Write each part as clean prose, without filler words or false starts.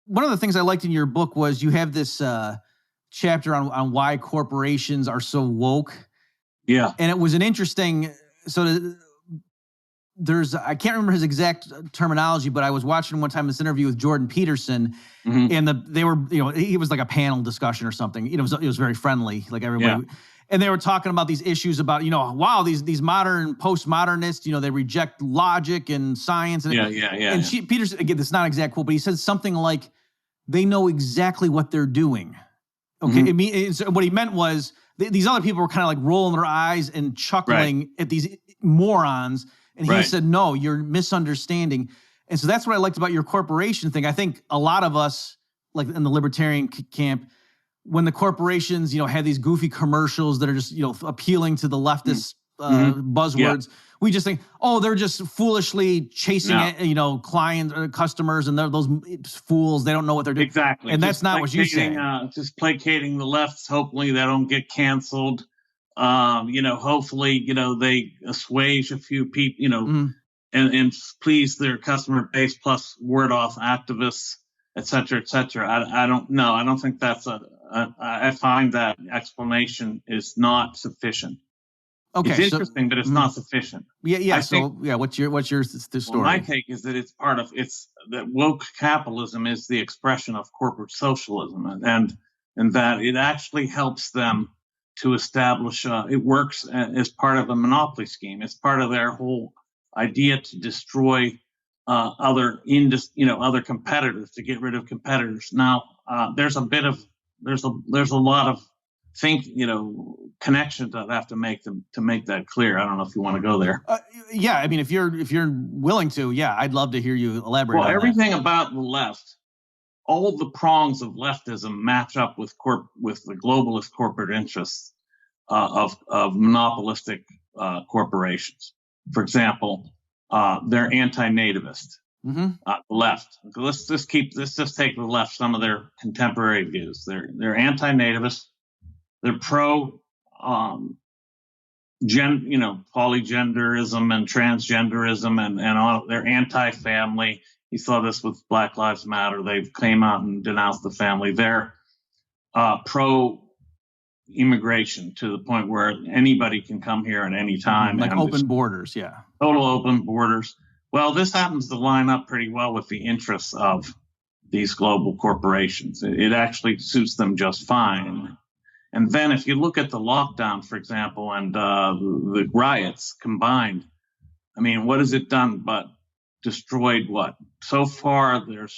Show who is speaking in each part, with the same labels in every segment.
Speaker 1: one of the things I liked in your book was you have this chapter on why corporations are so woke.
Speaker 2: Yeah.
Speaker 1: And it was an interesting, I can't remember his exact terminology, but I was watching one time this interview with Jordan Peterson, and they were, he was like a panel discussion or something. It was very friendly, like everybody. Yeah. And they were talking about these issues about, wow, these modern postmodernists, they reject logic and science. And And Peterson, again, this is not an exact quote, but he said something like, they know exactly what they're doing. Okay, what he meant was these other people were kind of like rolling their eyes and chuckling at these morons. And he said, no, you're misunderstanding. And so that's what I liked about your corporation thing. I think a lot of us, like in the libertarian camp, when the corporations, had these goofy commercials that are just, appealing to the leftist buzzwords, we just think, oh, they're just foolishly chasing, clients or customers, and they're those fools. They don't know what they're doing.
Speaker 2: Exactly.
Speaker 1: And that's not what you say.
Speaker 2: Just placating the lefts. Hopefully they don't get canceled. Hopefully, they assuage a few people, and please their customer base plus word off activists, et cetera, et cetera. I don't know. I don't think that's I find that explanation is not sufficient.
Speaker 1: Okay,
Speaker 2: it's interesting, but it's not sufficient.
Speaker 1: Yeah. What's your story?
Speaker 2: Well, my take is that that woke capitalism is the expression of corporate socialism, and that it actually helps them to establish. It works as part of a monopoly scheme. It's part of their whole idea to destroy other competitors, to get rid of competitors. Now, there's a lot of connections that I have to make to make that clear. I don't know if you want to go there.
Speaker 1: Yeah, I mean, if you're willing to, I'd love to hear you elaborate.
Speaker 2: Well,
Speaker 1: on
Speaker 2: everything
Speaker 1: that.
Speaker 2: About the left, all of the prongs of leftism match up with the globalist corporate interests of monopolistic corporations. For example, they're anti-nativist. The left. Let's just take the left. Some of their contemporary views. They're anti-nativist. They're pro, polygenderism and transgenderism, and all. They're anti-family. You saw this with Black Lives Matter. They came out and denounced the family. They're pro-immigration to the point where anybody can come here at any time.
Speaker 1: Like open borders,
Speaker 2: total open borders. Well, this happens to line up pretty well with the interests of these global corporations. It actually suits them just fine. And then if you look at the lockdown, for example, and the riots combined, I mean, what has it done but destroyed what? So far, they're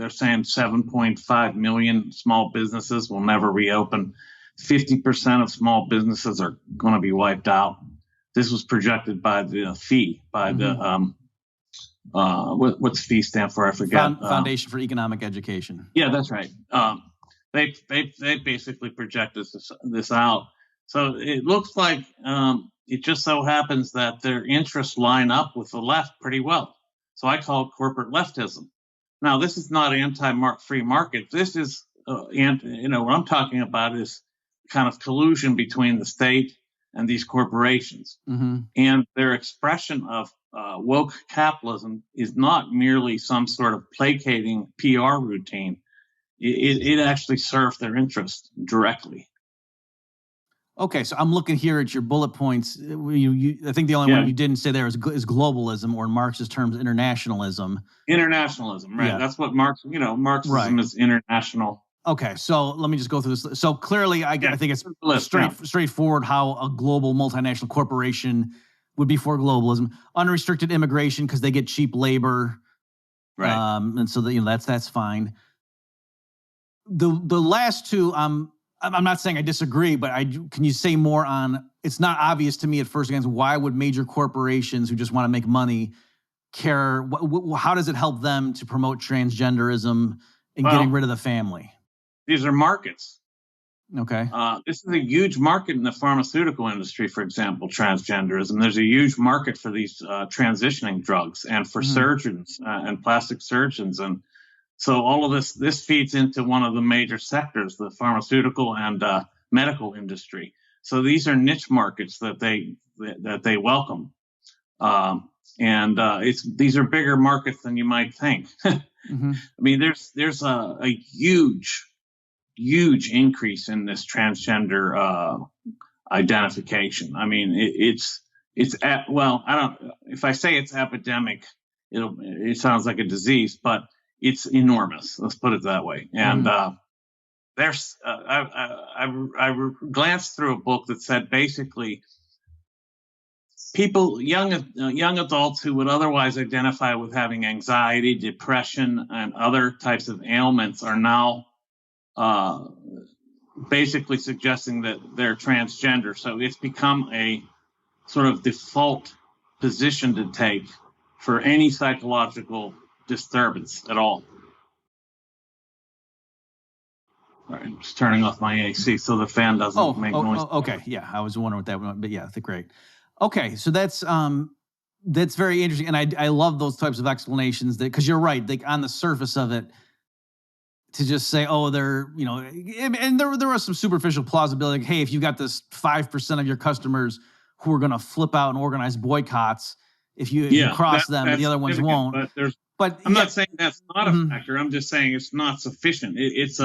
Speaker 2: saying 7.5 million small businesses will never reopen. 50% of small businesses are going to be wiped out. This was projected by the FEE, what's FEE stand for? I forget.
Speaker 1: Foundation for Economic Education.
Speaker 2: Yeah, that's right. They basically projected this out. So it looks like it just so happens that their interests line up with the left pretty well. So I call it corporate leftism. Now, this is not anti-free market. This is, what I'm talking about is kind of collusion between the state and these corporations. And their expression of woke capitalism is not merely some sort of placating PR routine. It actually serves their interest directly.
Speaker 1: Okay, so I'm looking here at your bullet points. I think the only one you didn't say there is globalism, or in Marx's terms, internationalism.
Speaker 2: Internationalism, right? Yeah. That's what Marxism is international.
Speaker 1: Okay, so let me just go through this. So clearly, I think it's straightforward how a global multinational corporation would be for globalism. Unrestricted immigration because they get cheap labor,
Speaker 2: right?
Speaker 1: And so that's fine. The last two, I'm not saying I disagree, but can you say more on? It's not obvious to me at first glance why would major corporations who just want to make money care? How does it help them to promote transgenderism and getting rid of the family?
Speaker 2: These are markets.
Speaker 1: Okay.
Speaker 2: This is a huge market in the pharmaceutical industry, for example, transgenderism. There's a huge market for these transitioning drugs and for surgeons and plastic surgeons. And so all of this feeds into one of the major sectors, the pharmaceutical and medical industry. So these are niche markets that they welcome. And these are bigger markets than you might think.
Speaker 1: Mm-hmm.
Speaker 2: I mean, there's a huge increase in this transgender identification. I mean, if I say it's epidemic, it sounds like a disease, but it's enormous. Let's put it that way. And I glanced through a book that said basically people, young adults who would otherwise identify with having anxiety, depression, and other types of ailments are now basically suggesting that they're transgender. So it's become a sort of default position to take for any psychological disturbance at all. All right, I'm just turning off my AC so the fan doesn't make noise.
Speaker 1: Okay, yeah, I was wondering what that was, but yeah, great. Okay, so that's very interesting, and I love those types of explanations because you're right. Like on the surface of it, to just say, oh, they're, and there was some superficial plausibility. Like, hey, if you got this 5% of your customers who are going to flip out and organize boycotts, if you cross them, the other ones won't.
Speaker 2: But I'm not saying that's not a factor. I'm just saying it's not sufficient. It's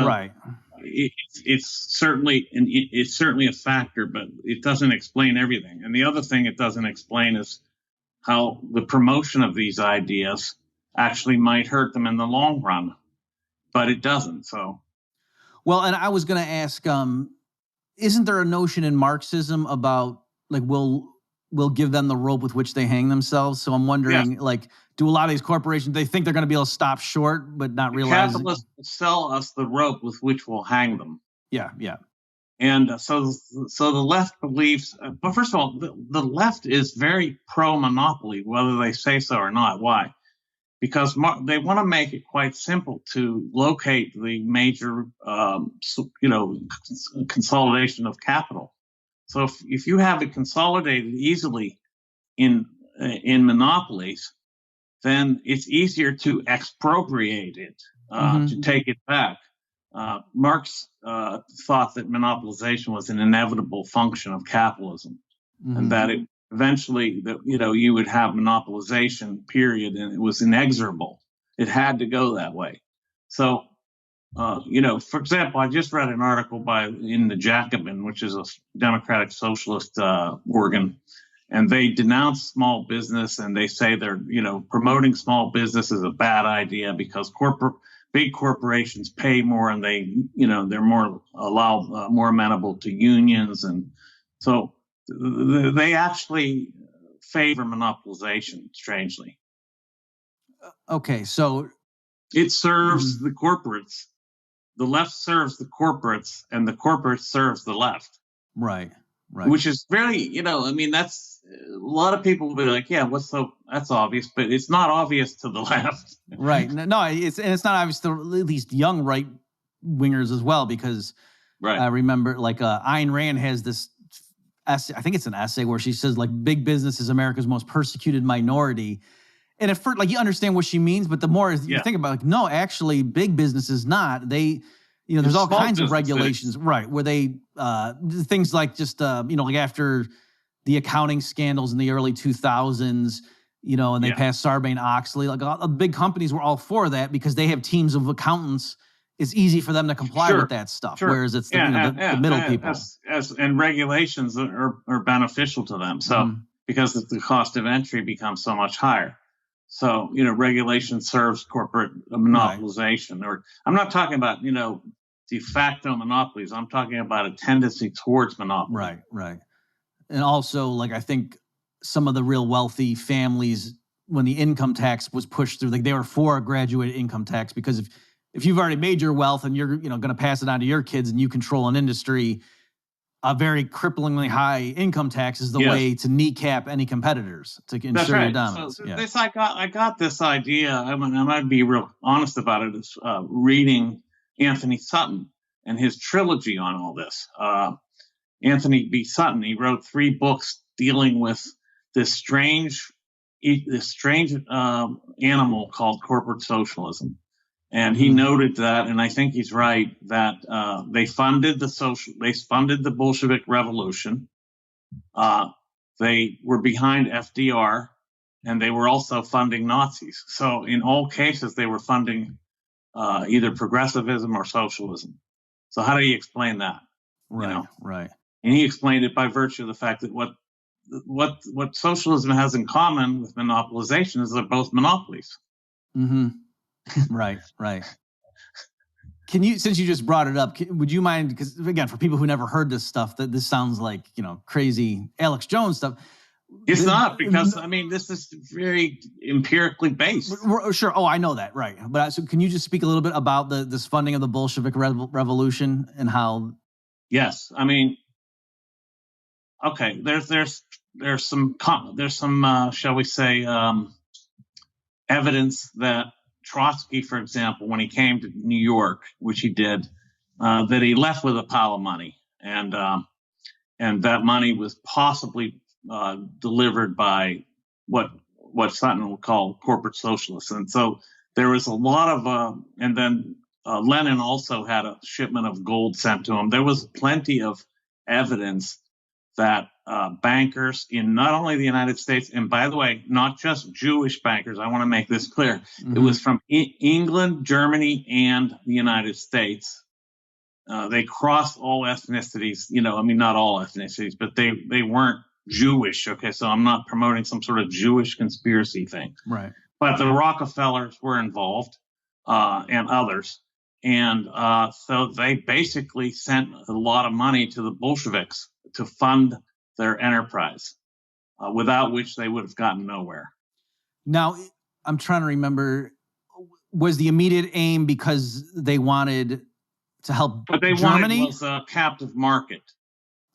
Speaker 2: certainly a factor, but it doesn't explain everything. And the other thing it doesn't explain is how the promotion of these ideas actually might hurt them in the long run. But it doesn't. So,
Speaker 1: well, and I was going to ask, isn't there a notion in Marxism about like we'll give them the rope with which they hang themselves? So I'm wondering, like, do a lot of these corporations, they think they're going to be able to stop short, but not realize
Speaker 2: capitalists sell us the rope with which we'll hang them.
Speaker 1: Yeah.
Speaker 2: And so the left believes, but first of all, the left is very pro-monopoly, whether they say so or not. Why? Because they want to make it quite simple to locate the major, consolidation of capital. So if you have it consolidated easily in monopolies, then it's easier to expropriate it, to take it back. Marx thought that monopolization was an inevitable function of capitalism, and that it eventually, you would have monopolization, period, and it was inexorable. It had to go that way. So, for example, I just read an article in the Jacobin, which is a democratic socialist organ, and they denounce small business, and they say they're, promoting small business is a bad idea because big corporations pay more, and they're more amenable to unions, and so they actually favor monopolization, strangely.
Speaker 1: Okay, so
Speaker 2: it serves the corporates. The left serves the corporates, and the corporate serves the left.
Speaker 1: Right.
Speaker 2: Which is very, that's a lot of people will be like, yeah, that's obvious, but it's not obvious to the left.
Speaker 1: Right. No, it's not obvious to at least young right wingers as well, because I remember like Ayn Rand has this essay, I think it's an essay where she says like big business is America's most persecuted minority. And at first, like, you understand what she means, but the more you think about it, like, no, actually big business is not. They, there's all kinds of regulations, right? Where they, things like just, like after the accounting scandals in the early 2000s, and they passed Sarbanes-Oxley, like big companies were all for that because they have teams of accountants. It's easy for them to comply with that stuff, whereas it's the middle people.
Speaker 2: And regulations are beneficial to them. So because the cost of entry becomes so much higher. So, regulation serves corporate monopolization. Or I'm not talking about, de facto monopolies. I'm talking about a tendency towards monopoly.
Speaker 1: Right. And also, like, I think some of the real wealthy families, when the income tax was pushed through, like they were for a graduated income tax because if you've already made your wealth and you're going to pass it on to your kids and you control an industry, a very cripplingly high income tax is the way to kneecap any competitors to ensure your dominance.
Speaker 2: So this, I got this idea. I might be real honest about it. Is reading Anthony Sutton and his trilogy on all this. Anthony B. Sutton, he wrote 3 books dealing with this strange animal called corporate socialism. And he noted that, and I think he's right, that they funded the Bolshevik Revolution. They were behind FDR and they were also funding Nazis. So in all cases, they were funding either progressivism or socialism. So how do you explain that?
Speaker 1: Right, right.
Speaker 2: And he explained it by virtue of the fact that what socialism has in common with monopolization is they're both monopolies.
Speaker 1: Mm-hmm. Right, right. Can you, since you just brought it up, would you mind, because again, for people who never heard this stuff, that this sounds like, crazy Alex Jones stuff.
Speaker 2: It's not, because this is very empirically based.
Speaker 1: Sure. Oh, I know that. Right. But so can you just speak a little bit about this funding of the Bolshevik revolution and how?
Speaker 2: Yes. Okay. There's some shall we say, evidence that Trotsky, for example, when he came to New York, which he did, that he left with a pile of money, and that money was possibly delivered by what Sutton would call corporate socialists. And so there was a lot of, and then Lenin also had a shipment of gold sent to him. There was plenty of evidence that bankers in not only the United States, and by the way, not just Jewish bankers, I want to make this clear. Mm-hmm. It was from England, Germany, and the United States. They crossed all ethnicities, not all ethnicities, but they weren't Jewish. Okay, so I'm not promoting some sort of Jewish conspiracy thing.
Speaker 1: Right.
Speaker 2: But the Rockefellers were involved, and others. And so they basically sent a lot of money to the Bolsheviks to fund their enterprise, without which they would have gotten nowhere.
Speaker 1: Now, I'm trying to remember, was the immediate aim because they wanted to help
Speaker 2: What they
Speaker 1: Germany?
Speaker 2: wanted was a captive market.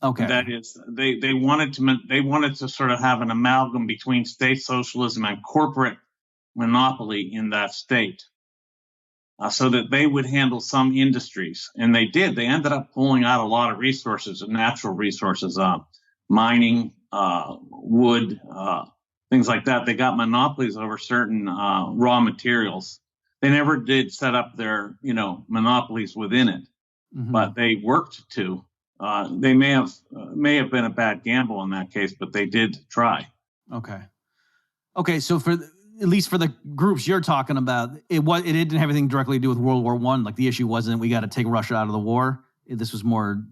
Speaker 1: Okay.
Speaker 2: That is, they wanted to sort of have an amalgam between state socialism and corporate monopoly in that state, so that they would handle some industries. And they did. They ended up pulling out a lot of resources, natural resources, mining, wood, things like that. They got monopolies over certain raw materials. They never did set up their, monopolies within it, mm-hmm. but they worked to. They may have been a bad gamble in that case, but they did try.
Speaker 1: Okay. So at least for the groups you're talking about, it didn't have anything directly to do with World War I. Like the issue wasn't we got to take Russia out of the war. This was more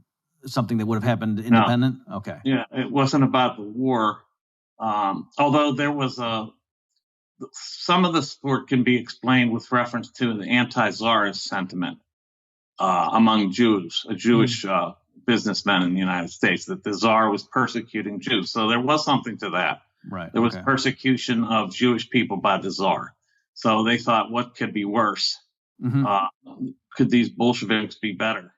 Speaker 1: something that would have happened independent. No. Okay.
Speaker 2: Yeah, it wasn't about the war. Although there was some of the sport can be explained with reference to the anti-Tsarist sentiment among Jews, Jewish businessmen in the United States, that the Tsar was persecuting Jews. So there was something to that.
Speaker 1: Right.
Speaker 2: There was persecution of Jewish people by the Tsar. So they thought, what could be worse? Mm-hmm. Could these Bolsheviks be better?